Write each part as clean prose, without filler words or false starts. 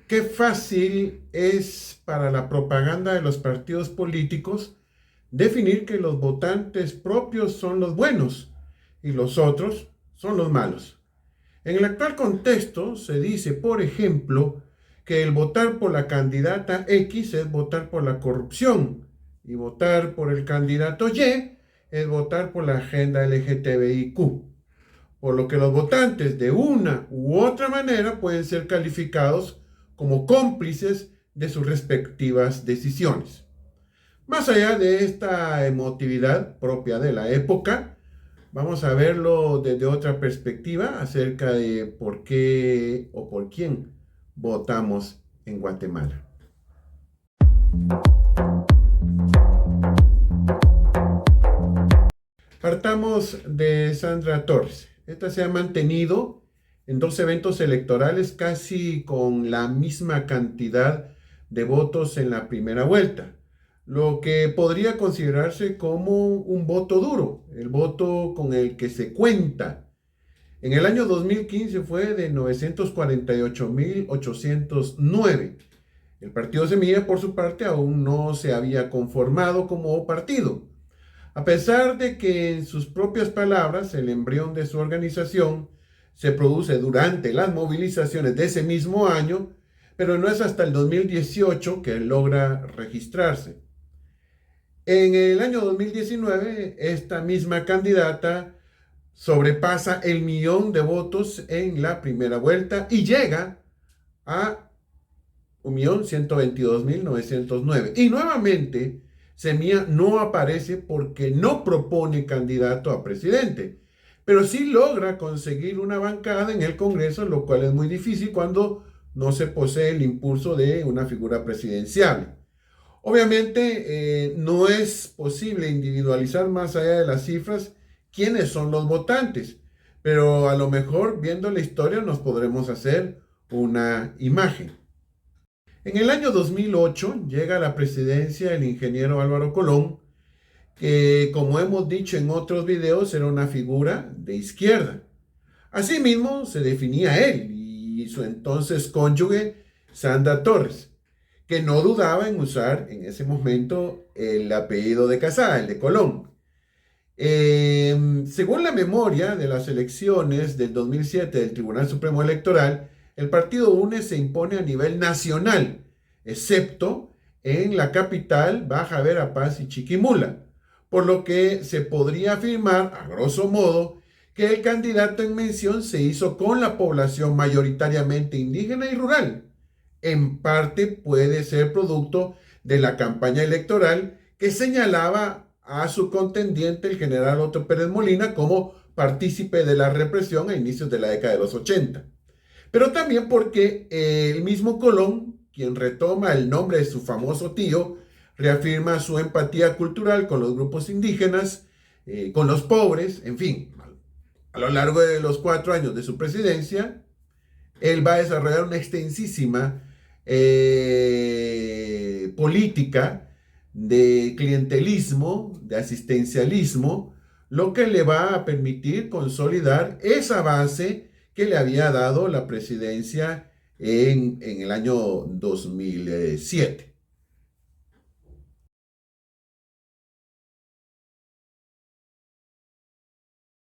Qué fácil es para la propaganda de los partidos políticos definir que los votantes propios son los buenos y los otros son los malos. En el actual contexto se dice, por ejemplo, que el votar por la candidata X es votar por la corrupción y votar por el candidato Y es votar por la agenda LGTBIQ, por lo que los votantes de una u otra manera pueden ser calificados como cómplices de sus respectivas decisiones. Más allá de esta emotividad propia de la época, vamos a verlo desde otra perspectiva acerca de por qué o por quién votamos en Guatemala. Partamos de Sandra Torres. Esta se ha mantenido en dos eventos electorales casi con la misma cantidad de votos en la primera vuelta, lo que podría considerarse como un voto duro, el voto con el que se cuenta. En el año 2015 fue de 948.809. El partido Semilla, por su parte, aún no se había conformado como partido. A pesar de que en sus propias palabras el embrión de su organización se produce durante las movilizaciones de ese mismo año, pero no es hasta el 2018 que logra registrarse. En el año 2019, esta misma candidata sobrepasa el 1.000.000 de votos en la primera vuelta y llega a 1.122.909. Y nuevamente, Semilla no aparece porque no propone candidato a presidente, pero sí logra conseguir una bancada en el Congreso, lo cual es muy difícil cuando no se posee el impulso de una figura presidencial. Obviamente, no es posible individualizar más allá de las cifras quiénes son los votantes, pero a lo mejor viendo la historia nos podremos hacer una imagen. En el año 2008 llega a la presidencia el ingeniero Álvaro Colón, que como hemos dicho en otros videos era una figura de izquierda. Asimismo se definía él y su entonces cónyuge Sandra Torres, que no dudaba en usar en ese momento el apellido de Casada, el de Colón. Según la memoria de las elecciones del 2007 del Tribunal Supremo Electoral, el partido UNE se impone a nivel nacional, excepto en la capital, Baja Verapaz y Chiquimula, por lo que se podría afirmar, a grosso modo, que el candidato en mención se hizo con la población mayoritariamente indígena y rural. En parte puede ser producto de la campaña electoral que señalaba a su contendiente, el general Otto Pérez Molina, como partícipe de la represión a inicios de la década de los 80. Pero también porque el mismo Colón, quien retoma el nombre de su famoso tío, reafirma su empatía cultural con los grupos indígenas, con los pobres, en fin. A lo largo de los 4 años de su presidencia, él va a desarrollar una extensísima política de clientelismo, de asistencialismo, lo que le va a permitir consolidar esa base que le había dado la presidencia en el año 2007.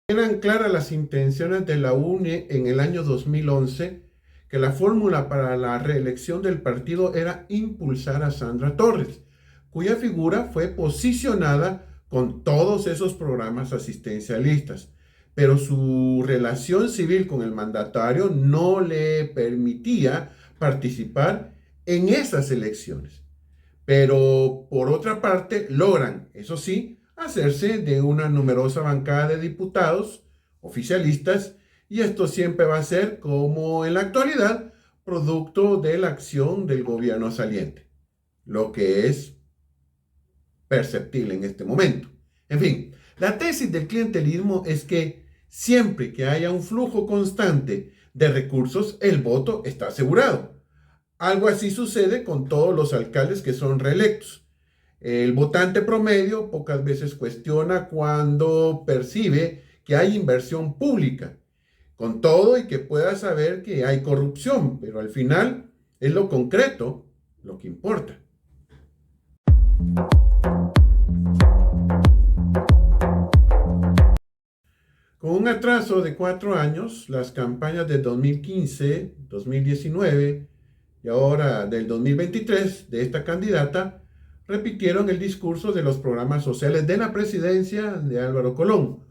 Eran claras las intenciones de la UNE en el año 2011, que la fórmula para la reelección del partido era impulsar a Sandra Torres, cuya figura fue posicionada con todos esos programas asistencialistas, pero su relación civil con el mandatario no le permitía participar en esas elecciones. Pero por otra parte, logran, eso sí, hacerse de una numerosa bancada de diputados oficialistas, y esto siempre va a ser, como en la actualidad, producto de la acción del gobierno saliente, lo que es perceptible en este momento. En fin, la tesis del clientelismo es que siempre que haya un flujo constante de recursos, el voto está asegurado. Algo así sucede con todos los alcaldes que son reelectos. El votante promedio pocas veces cuestiona cuando percibe que hay inversión pública, con todo y que pueda saber que hay corrupción, pero al final Es lo concreto lo que importa. Con un atraso de 4 años, las campañas de 2015, 2019 y ahora del 2023 de esta candidata repitieron el discurso de los programas sociales de la presidencia de Álvaro Colón,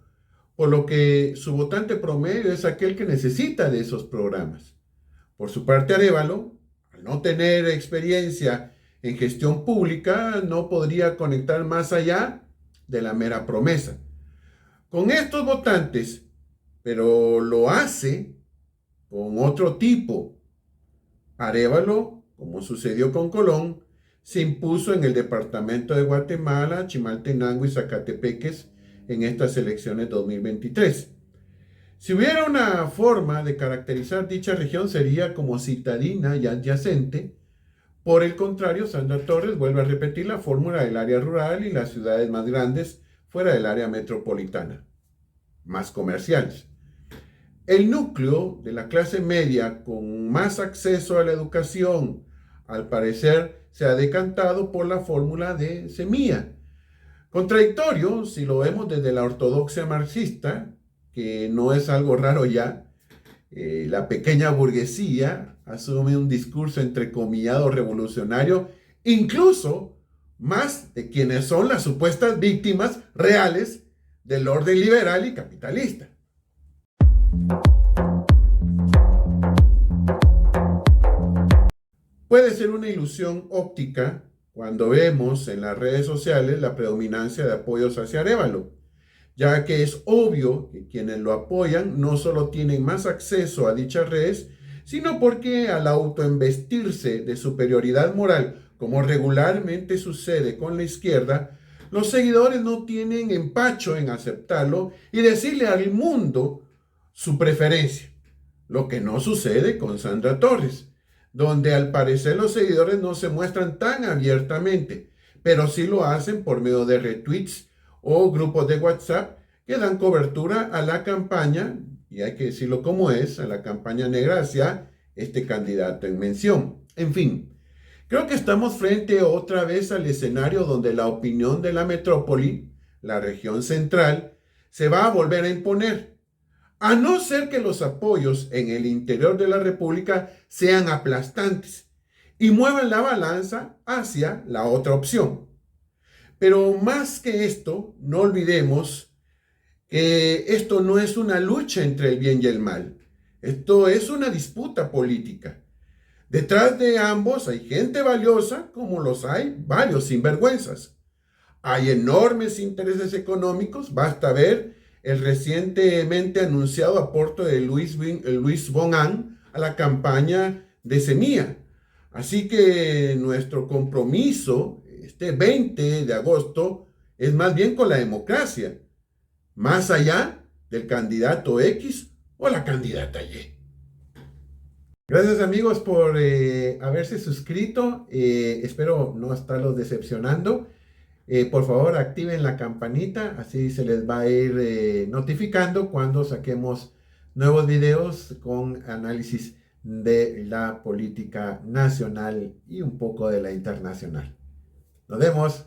por lo que su votante promedio es aquel que necesita de esos programas. Por su parte, Arévalo, al no tener experiencia en gestión pública, no podría conectar más allá de la mera promesa. Con estos votantes, pero lo hace con otro tipo. Arévalo, como sucedió con Colón, se impuso en el departamento de Guatemala, Chimaltenango y Zacatepeques en estas elecciones 2023. Si hubiera una forma de caracterizar dicha región sería como citadina y adyacente. Por el contrario, Sandra Torres vuelve a repetir la fórmula del área rural y las ciudades más grandes fuera del área metropolitana, más comerciales. El núcleo de la clase media con más acceso a la educación, al parecer, se ha decantado por la fórmula de Semilla. Contradictorio si lo vemos desde la ortodoxia marxista, que no es algo raro ya. La pequeña burguesía asume un discurso entrecomillado revolucionario, incluso más de quienes son las supuestas víctimas reales del orden liberal y capitalista. Puede ser una ilusión óptica cuando vemos en las redes sociales la predominancia de apoyos hacia Arévalo, ya que es obvio que quienes lo apoyan no solo tienen más acceso a dichas redes, sino porque al autoinvestirse de superioridad moral, como regularmente sucede con la izquierda, los seguidores no tienen empacho en aceptarlo y decirle al mundo su preferencia, lo que no sucede con Sandra Torres, donde al parecer los seguidores no se muestran tan abiertamente, pero sí lo hacen por medio de retweets o grupos de WhatsApp que dan cobertura a la campaña, y hay que decirlo como es, a la campaña negra hacia este candidato en mención. En fin, creo que estamos frente otra vez al escenario donde la opinión de la metrópoli, la región central, se va a volver a imponer, a no ser que los apoyos en el interior de la República sean aplastantes y muevan la balanza hacia la otra opción. Pero más que esto, no olvidemos que esto no es una lucha entre el bien y el mal. Esto es una disputa política. Detrás de ambos hay gente valiosa, como los hay varios sinvergüenzas. Hay enormes intereses económicos, basta ver el recientemente anunciado aporte de Luis Bonán a la campaña de Semilla. Así que nuestro compromiso este 20 de agosto es más bien con la democracia, más allá del candidato X o la candidata Y. Gracias amigos por haberse suscrito, espero no estarlos decepcionando. Por favor activen la campanita, así se les va a ir notificando cuando saquemos nuevos videos con análisis de la política nacional y un poco de la internacional. Nos vemos.